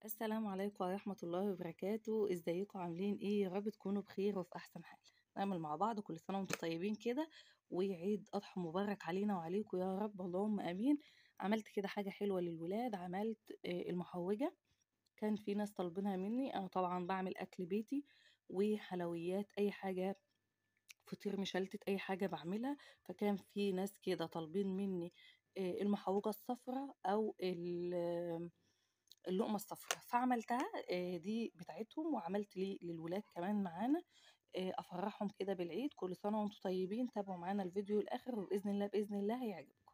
السلام عليكم ورحمة الله وبركاته. ازيكم عاملين ايه؟ يا رب تكونوا بخير وفي احسن حال. نعمل مع بعض كل سنة وانتم طيبين كده، وعيد اضحى مبارك علينا وعليكم يا رب، اللهم امين. عملت كده حاجة حلوة للولاد، عملت المحوجة. كان في ناس طالبينها مني، انا طبعا بعمل اكل بيتي وحلويات، اي حاجة، فطير مشلتت، اي حاجة بعملها. فكان في ناس كده طالبين مني المحوجة الصفراء او اللقمة الصفراء، فعملتها دي بتاعتهم، وعملت لي للولاد كمان معانا. افرحهم كده بالعيد. كل سنة وانتم طيبين. تابعوا معانا الفيديو الاخر، وباذن الله باذن الله هيعجبكم.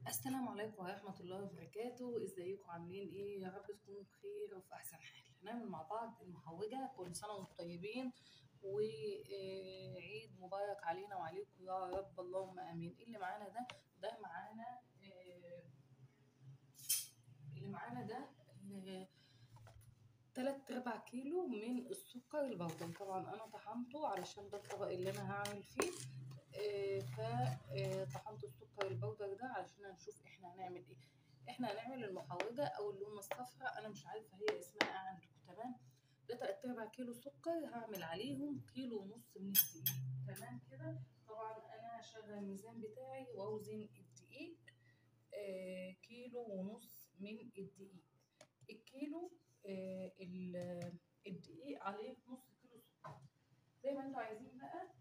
السلام عليكم ورحمة الله وبركاته. ازيكم عاملين ايه؟ يا رب تكونوا بخير وفي احسن حال. هنعمل مع بعض المحوجة. كل سنة وانتم طيبين، وعيد مبارك علينا وعليكم يا رب، اللهم امين. إيه اللي معانا ده؟ ده معانا اللي معانا ده 3/4 كيلو من السكر البودر. طبعا انا طحنته علشان ده الطبق اللي انا هعمل فيه. فطحنت السكر البودر ده علشان هنشوف احنا هنعمل ايه. احنا هنعمل المحوجة او اللومة الصفراء، انا مش عارفة هي اسمها ايه عندكم. تمام. ده 3/4 كيلو سكر، هعمل عليهم 1.5 كيلو من الدقيق. تمام كده. طبعا انا هشغل الميزان بتاعي واوزن الدقيق. 1.5 كيلو من الدقيق. الكيلو الدقيق عليه نص كيلو سكر. زي ما انتوا عايزين بقى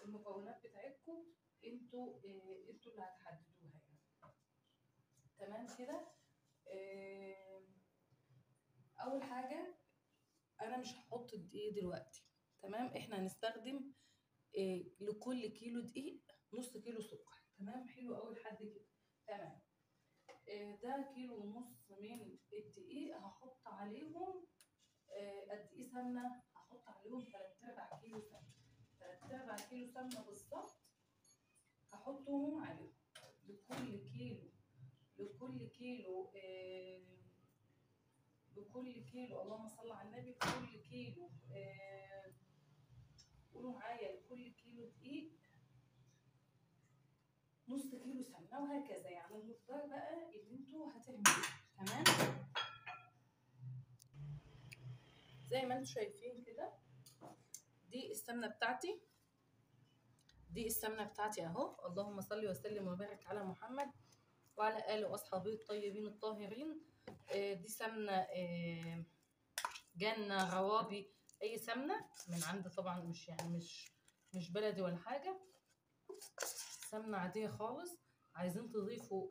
المكونات بتاعتكم، انتوا اللي هتحددوها يعني. تمام كده. آه، اول حاجه، انا مش هحط الدقيق دلوقتي. تمام. احنا هنستخدم لكل كيلو دقيق نص كيلو سكر. تمام. حلو قوي لحد كده. تمام. ده 1.5 كيلو من الدقيق. هحط عليهم قد ايه سمنه؟ هحط عليهم 3/4 كيلو سمنه. 3/4 كيلو سمنه بالظبط هحطهم عليهم. لكل كيلو لكل كيلو لكل كيلو، اللهم صل على النبي، لكل كيلو قولوا معايا، لكل كيلو دقيق نص كيلو سمنه، وهكذا يعني المقدار بقى اللي انتوا هتعملوه. تمام. زي ما انتوا شايفين كده، دي السمنه بتاعتي. اهو. اللهم صل وسلم وبارك على محمد وعلى اله واصحابه الطيبين الطاهرين. دي سمنه جنة، روابي، اي سمنه من عند، طبعا مش بلدي ولا حاجه، سمنه عاديه خالص. عايزين تضيفوا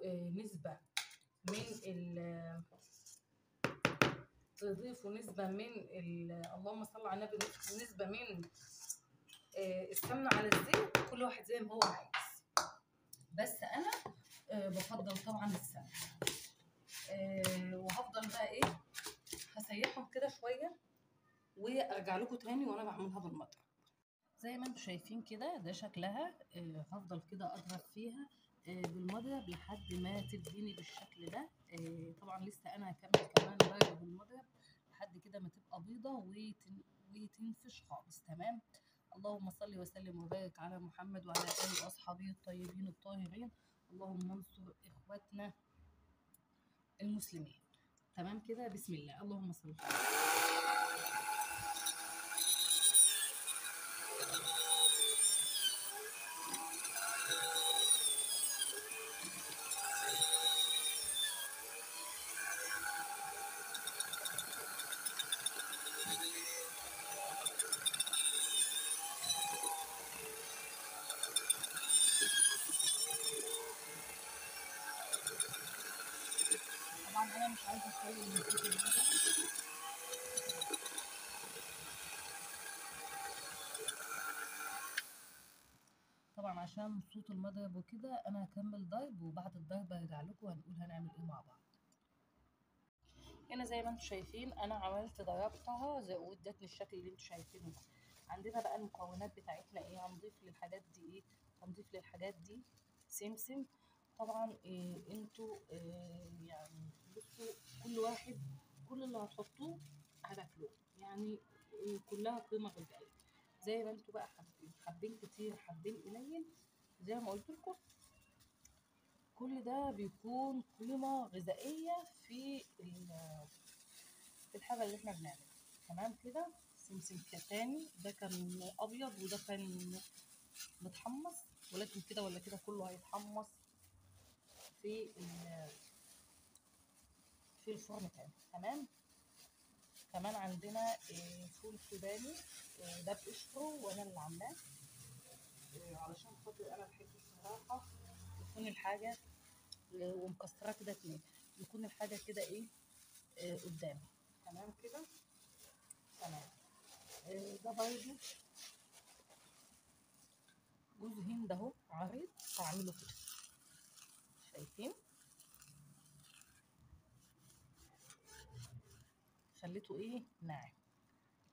نسبه من اللهم صل على النبي، نسبه من السمنه على الزيت، كل واحد زي ما هو عايز. بس انا بفضل طبعا السمنه. وهفضل بقى ايه، هسيحهم كده شويه وارجع لكم تاني وانا بعملها بالمضرب. زي ما انتم شايفين كده، ده شكلها. هفضل كده اضرب فيها بالمضرب لحد ما تديني بالشكل ده. طبعا لسه انا هكمل كمان ضرب بالمضرب لحد كده ما تبقى بيضه وتنفش خالص. تمام. اللهم صل وسلم وبارك على محمد وعلى اله واصحابه الطيبين الطاهرين. اللهم انصر اخواتنا المسلمين. تمام كده. بسم الله، اللهم صل. طبعا انا مش عايزه اشتغل من صوت المضرب، طبعا عشان صوت المضرب وكده. انا هكمل ضرب، وبعد الضرب هرجع لكم وهنقول هنعمل ايه مع بعض. هنا زي ما انتم شايفين انا عملت ضربتها وادتني الشكل اللي انتم شايفينه ده. عندنا بقى المكونات بتاعتنا ايه. هنضيف للحاجات دي ايه؟ هنضيف للحاجات دي سمسم. طبعا انتوا يعني بصوا، كل واحد كل اللي هتحطوه هتاكلوه يعني. كلها قيمه غذائيه. زي ما انتوا بقى حابين كتير حابين قليل، زي ما قلت لكم، كل ده بيكون قيمه غذائيه في الحاجه اللي احنا بنعملها. تمام كده. سمسم تاني ده كان ابيض وده كان متحمص، ولكن كده ولا كده كله هيتحمص في في الفرن تاني. تمام. كمان عندنا فول سوداني، ده بقشره وانا اللي عاملاه، علشان خاطر انا بحب الصراحه تكون الحاجه ومكسره كده اتنين، يكون الحاجه كده ايه قدامي. تمام كده. تمام. ده برضه جوز هند اهو عريض، هعمله كده. شايفين؟ خليته ايه ناعم،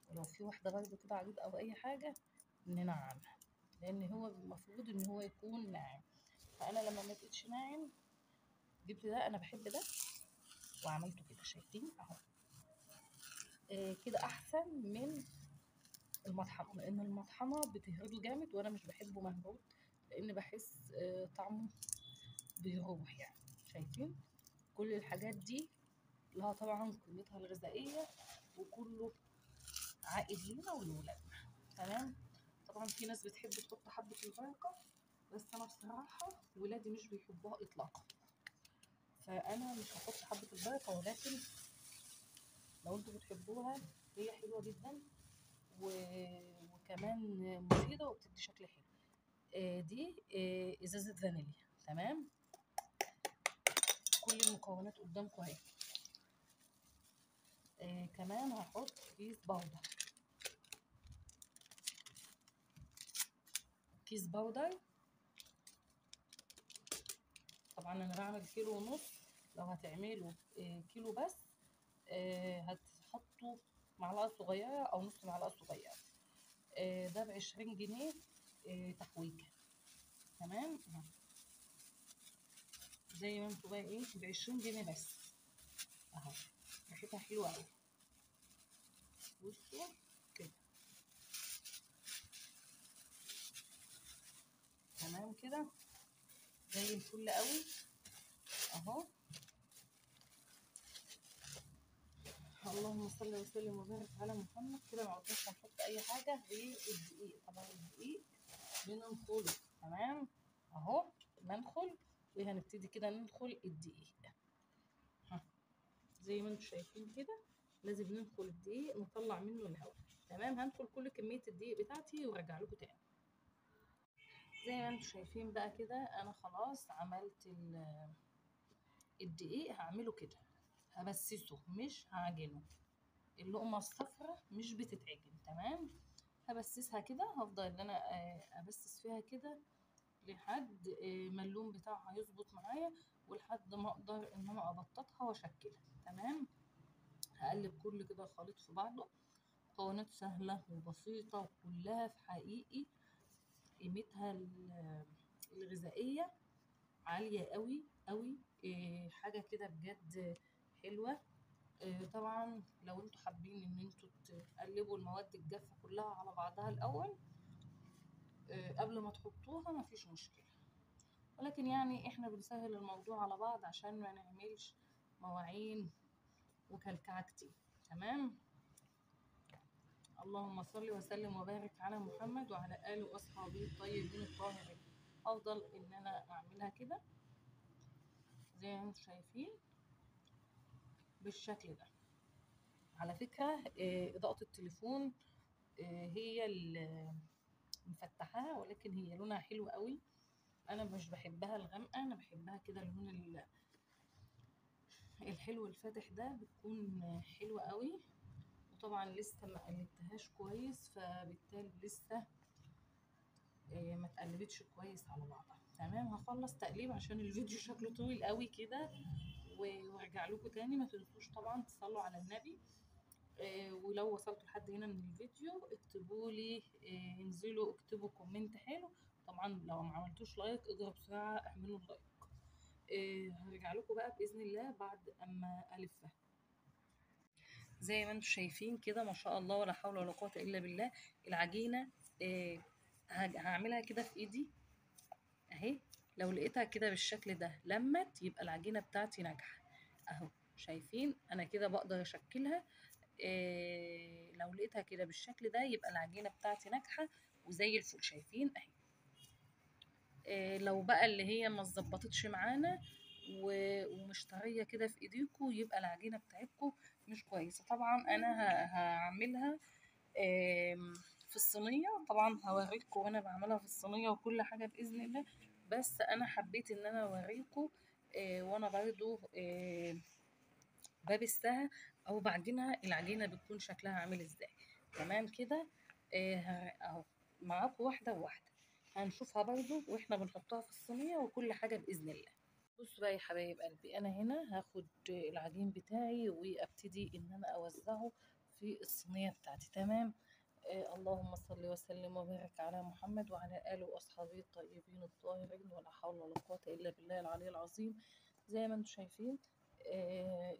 ولو في واحده برضه كده عريض او اي حاجه ننعمها، لان هو المفروض ان هو يكون ناعم. فانا لما ما لقيتش ناعم جبت ده، انا بحب ده وعملته كده. شايفين اهو. كده احسن من المطحنه، لان المطحنه بتهرده جامد وانا مش بحبه مهرود، لان بحس طعمه بيروح يعني. شايفين؟ كل الحاجات دي لها طبعا قيمتها الغذائيه، وكله عائد لينا ولولادنا. تمام. طبعا في ناس بتحب تحط حبه البركه، بس انا بصراحه ولادي مش بيحبوها اطلاقا، فانا مش هحط حبه البركه. ولكن لو انتوا بتحبوها هي حلوه جدا وكمان مفيده وبتدي شكل حلو. دي ازازه فانيليا. تمام. كل المكونات قدامكم اهي. كمان هحط كيس باودر. كيس باودر. طبعا انا بعمل كيلو ونص، لو هتعملوا كيلو بس هتحطوا معلقه صغيره او نص معلقه صغيره. ده ب20 جنيه تحويجه. تمام. زي ما انتوا بقى ايه ب20 جنيه بس اهو. ريحتها حلوه قوي. بصوا كده. تمام كده زي الفل قوي اهو. اللهم صل وسلم وبارك على محمد. كده ما عدناش هنحط اي حاجه غير الدقيق. طبعا الدقيق بننخله. تمام اهو. ننخل وهنبتدي كده ننخل الدقيق. زي ما انتم شايفين كده لازم ننخل الدقيق نطلع منه الهواء. تمام. هنخل كل كميه الدقيق بتاعتي وارجع لكم تاني. زي ما انتم شايفين بقى كده انا خلاص عملت الدقيق. هعمله كده، هبسسه مش هعجنه. اللقمه الصفراء مش بتتعجن. تمام. هبسسها كده، هفضل ان انا ابسس فيها كده لحد ما اللون بتاعها يظبط معايا، ولحد ما اقدر ان انا ابططها واشكلها. تمام. هقلب كل كده الخليط في بعضه. مكونات سهله وبسيطه وكلها في حقيقي قيمتها الغذائيه عاليه قوي قوي. حاجه كده بجد حلوه. طبعا لو انتوا حابين ان انتوا تقلبوا المواد الجافه كلها على بعضها الاول قبل ما تحطوها مفيش مشكله، ولكن يعني احنا بنسهل الموضوع على بعض عشان ما نعملش مواعين وكلكعه كتير. تمام. اللهم صل وسلم وبارك على محمد وعلى اله واصحابه الطيبين الطاهرين. افضل ان انا اعملها كده زي ما انتم شايفين بالشكل ده. على فكره اضاءه التليفون هي اللي مفتحاها، ولكن هي لونها حلو قوي. انا مش بحبها الغامقه، انا بحبها كده اللون الحلو الفاتح ده بتكون حلوه قوي. وطبعا لسه ما قلبتهاش كويس، فبالتالي لسه ما اتقلبتش كويس على بعضها. تمام. هخلص تقليب عشان الفيديو شكله طويل قوي كده وارجع لكم تاني. ما تنسوش طبعا تصلوا على النبي. ولو وصلتوا لحد هنا من الفيديو اكتبوا لي، انزلوا اكتبوا كومنت حلو. طبعا لو ما عملتوش لايك اضغطوا بسرعه اعملوا لايك. هرجع لكم بقى باذن الله بعد اما الفها. زي ما انتم شايفين كده ما شاء الله ولا حول ولا قوه الا بالله. العجينه هعملها كده في ايدي اهي. لو لقيتها كده بالشكل ده لمت يبقى العجينه بتاعتي ناجحه اهو. شايفين انا كده بقدر اشكلها لو لقيتها كده بالشكل ده يبقى العجينة بتاعتي ناجحة وزي الفل. شايفين اهي. لو بقى اللي هي ما اتظبطتش معانا ومش طريه كده في ايديكم يبقى العجينه بتاعتكم مش كويسه. طبعا انا هعملها في الصينيه. طبعا هوريكم وانا بعملها في الصينيه وكل حاجه باذن الله، بس انا حبيت ان انا اوريكم وانا برضو ببسها او بعجنها العجينه بتكون شكلها عامل ازاي. تمام كده. اهو معاكم واحده وواحده هنشوفها برضو واحنا بنحطها في الصينيه وكل حاجه باذن الله. بصوا بقى يا حبايب قلبي، انا هنا هاخد العجين بتاعي وابتدي ان انا اوزعه في الصينيه بتاعتي. تمام. اللهم صل وسلم وبارك على محمد وعلى اله واصحابه الطيبين الطاهرين، ولا حول ولا قوه الا بالله العلي العظيم. زي ما انتم شايفين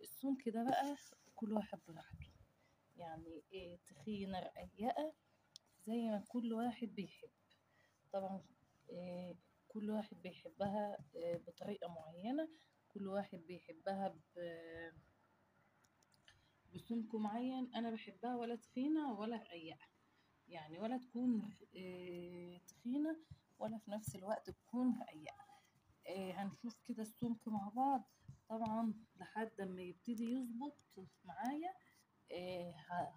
السمك ده بقى كل واحد براحته، يعني تخينه رقيقه زي ما كل واحد بيحب. طبعا كل واحد بيحبها بطريقة معينة، كل واحد بيحبها بسمك معين. أنا بحبها ولا تخينة ولا رقيقة، يعني ولا تكون تخينة ولا في نفس الوقت تكون رقيقة. هنشوف كده السمك مع بعض طبعا لحد ما يبتدي يظبط معايا.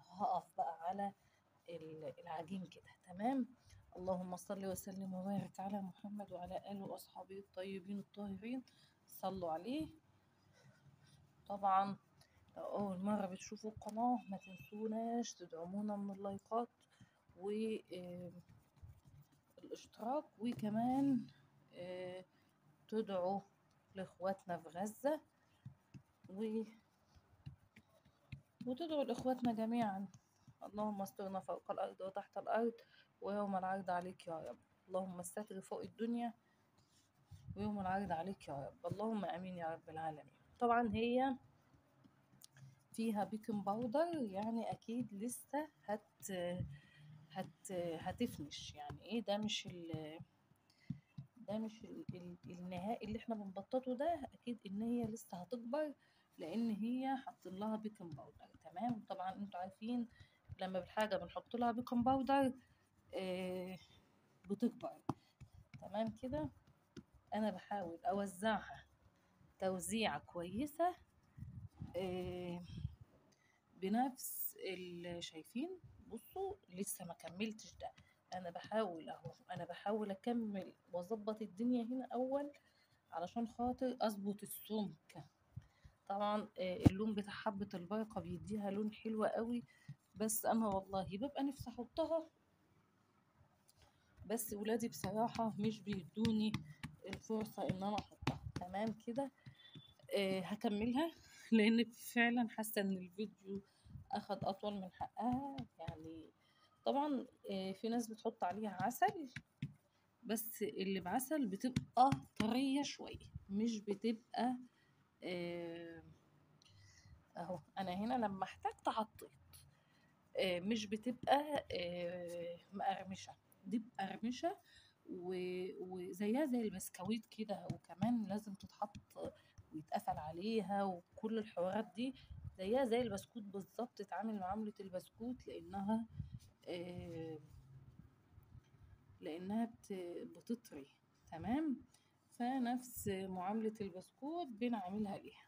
هقف بقى على العجين كده. تمام. اللهم صل وسلم وبارك على محمد وعلى آله وأصحابه الطيبين الطاهرين. صلوا عليه. طبعا لو أول مرة بتشوفوا القناة ما تنسوناش تدعمونا من اللايكات والاشتراك، وكمان تدعوا لإخواتنا في غزة وتدعوا لإخواتنا جميعا. اللهم استرنا فوق الأرض وتحت الأرض ويوم العرض عليك يا رب. اللهم الستر فوق الدنيا ويوم العرض عليك يا رب. اللهم امين يا رب العالمين. طبعا هي فيها بيكنج باودر، يعني اكيد لسه هتفنش. يعني ايه ده؟ مش النهائي اللي احنا بنبططه ده، اكيد ان هي لسه هتكبر لان هي حاطين لها بيكنج باودر. تمام. طبعا انتوا عارفين لما بالحاجه بنحط لها بيكنج باودر بتكبر. تمام كده. انا بحاول اوزعها توزيعة كويسة بنفس اللي شايفين. بصوا لسه ما كملتش ده، انا بحاول اهو، انا بحاول اكمل واظبط الدنيا هنا اول علشان خاطر اظبط السمك. طبعا اللون بتاع حبة البركة بيديها لون حلو قوي، بس انا والله ببقى نفسي احطها بس ولادي بصراحة مش بيدوني الفرصة ان انا احطها. تمام كده. هكملها لان فعلا حاسة ان الفيديو اخد اطول من حقها. يعني طبعا في ناس بتحط عليها عسل، بس اللي بعسل بتبقى طرية شوية، مش بتبقى اهو. انا هنا لما احتجت حطيت مش بتبقى مقرمشة، دي مقرمشة وزيها زي البسكويت كده، وكمان لازم تتحط ويتقفل عليها وكل الحوارات دي. زيها زي البسكوت بالظبط، تتعامل معاملة البسكوت لأنها بتطري. تمام. فنفس معاملة البسكوت بنعملها ليها.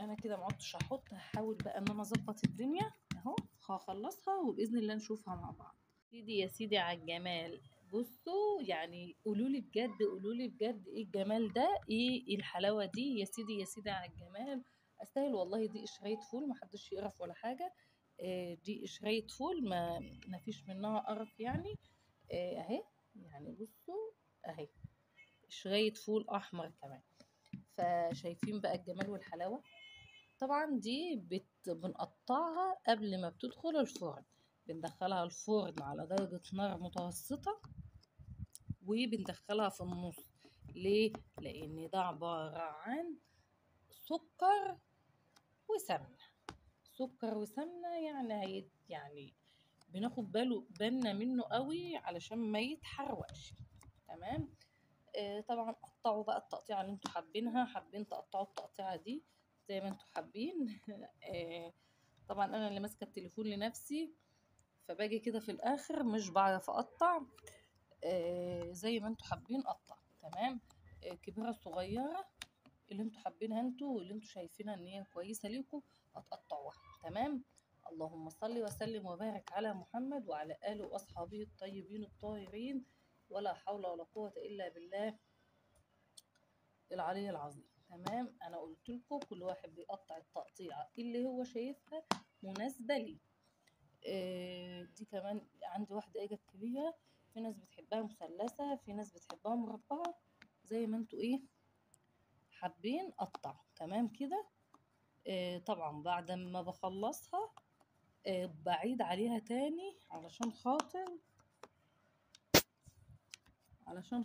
انا كده معدتش هحط، هحاول بقى ان انا اظبط الدنيا اهو. هخلصها وباذن الله نشوفها مع بعض. سيدي يا سيدي على الجمال. بصوا يعني قولولي بجد، قولولي بجد ايه الجمال ده، ايه الحلاوه دي. يا سيدي يا سيدي على الجمال. استاهل والله. دي قشرية فول، محدش يقرف ولا حاجه. دي قشرية فول ما فيش منها قرف يعني. اهي. يعني بصوا اهي قشرية فول احمر كمان. فشايفين بقى الجمال والحلاوه. طبعا دي بنقطعها قبل ما بتدخل الفرن، بندخلها الفرن على درجة نار متوسطة وبندخلها في النص. ليه؟ لأن ده عبارة عن سكر وسمنة. سكر وسمنة يعني بناخد بالنا منه قوي علشان ما يتحرقش. تمام. طبعا قطعوا بقى التقطيعة اللي انتوا حابينها. حابين تقطعوا التقطيعة دي زي ما انتوا حابين. طبعا انا اللي ماسكه التليفون لنفسي، فباجي كده في الاخر مش بعرف اقطع. زي ما انتوا حابين قطع. تمام. كبيره صغيره، اللي انتوا حابينها انتوا واللي انتوا شايفينها ان هي كويسه ليكم هتقطعوها. تمام. اللهم صل وسلم وبارك على محمد وعلى اله واصحابه الطيبين الطاهرين، ولا حول ولا قوه الا بالله العلي العظيم. تمام. انا قلت لكم كل واحد بيقطع التقطيعه اللي هو شايفها مناسبه ليه. دي كمان عندي واحده اجت كبيره، في ناس بتحبها مثلثه، في ناس بتحبها مربعه، زي ما انتوا ايه حابين قطع. تمام كده. طبعا بعد ما بخلصها بعيد عليها تاني علشان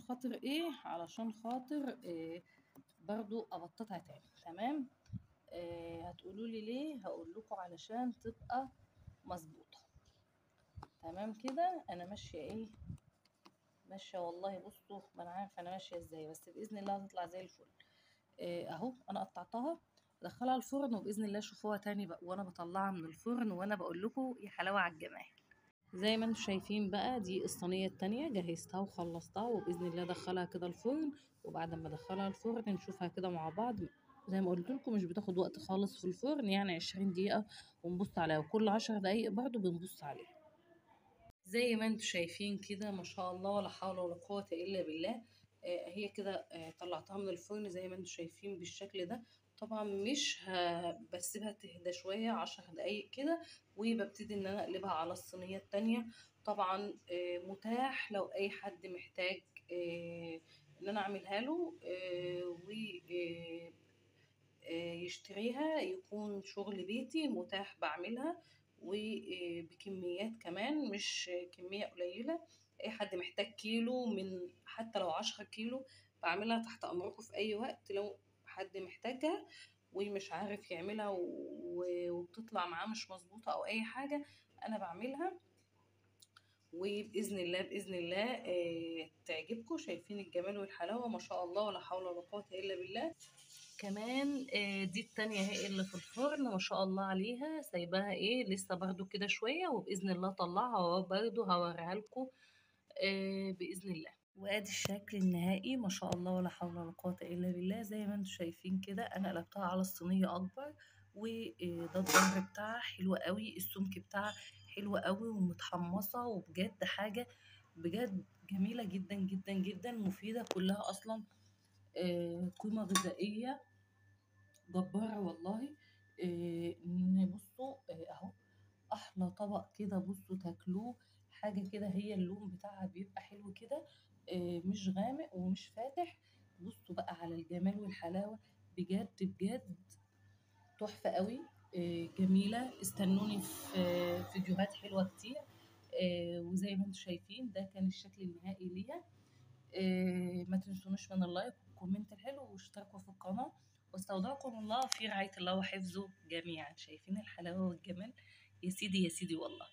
خاطر ايه، علشان خاطر برضو ابططها تاني. تمام. هتقولوا لي ليه؟ هقول لكم علشان تبقى مظبوطه. تمام كده. انا ماشيه ايه، ماشيه والله. بصوا ما انا عارفه انا ماشيه ازاي، بس باذن الله هتطلع زي الفل. اهو انا قطعتها ادخلها الفرن، وباذن الله شوفوها تاني بقى وانا بطلعها من الفرن وانا بقول لكم يا حلاوه على الجمال. زي ما انتم شايفين بقى دي الصينيه التانية جهزتها وخلصتها، وباذن الله ادخلها كده الفرن. وبعد ما ادخلها الفرن نشوفها كده مع بعض. زي ما قلت لكم مش بتاخد وقت خالص في الفرن، يعني 20 دقيقه ونبص عليها، وكل 10 دقايق برضو بنبص عليها. زي ما انتم شايفين كده ما شاء الله ولا حول ولا قوة الا بالله. هي كده طلعتها من الفرن زي ما انتم شايفين بالشكل ده. طبعا مش بسيبها تهدى شوية 10 دقايق كده، وببتدي ان انا اقلبها على الصينية التانية. طبعا متاح لو اي حد محتاج ان انا اعملها له يشتريها، يكون شغل بيتي متاح بعملها، وبكميات كمان مش كمية قليلة. أي حد محتاج كيلو، من حتى لو 10 كيلو بعملها تحت أمركم في أي وقت لو حد محتاجها ومش عارف يعملها وبتطلع معاه مش مظبوطة أو أي حاجة، أنا بعملها. وبإذن الله بإذن الله تعجبكم. شايفين الجمال والحلاوة ما شاء الله ولا حول ولا قوة إلا بالله. كمان دي التانية هي اللي في الفرن ما شاء الله عليها، سايباها ايه لسه برضو كده شوية، وبإذن الله طلعها برضو هوريها لكم بإذن الله. وادي الشكل النهائي ما شاء الله ولا حول ولا قوة الا بالله. زي ما انتم شايفين كده انا قلبتها على الصينية اكبر، وده الظهر بتاعها حلو قوي، السمك بتاعها حلو قوي ومتحمصة، وبجد حاجة بجد جميلة جدا جدا جدا، مفيدة كلها اصلا قيمة غذائية جبارة والله. بصوا اهو احلى طبق كده، بصوا تاكلوه حاجة كده، هي اللون بتاعها بيبقى حلو كده، مش غامق ومش فاتح. بصوا بقى على الجمال والحلاوة، بجد بجد تحفة قوي. جميلة. استنوني في فيديوهات حلوة كتير. وزي ما انتم شايفين ده كان الشكل النهائي ليها. ما تنسونوش من اللايك والكومنت الحلو واشتركوا في القناة، واستودعكم الله في رعاية الله وحفظه جميعا. شايفين الحلاوة والجمال؟ يا سيدي يا سيدي والله.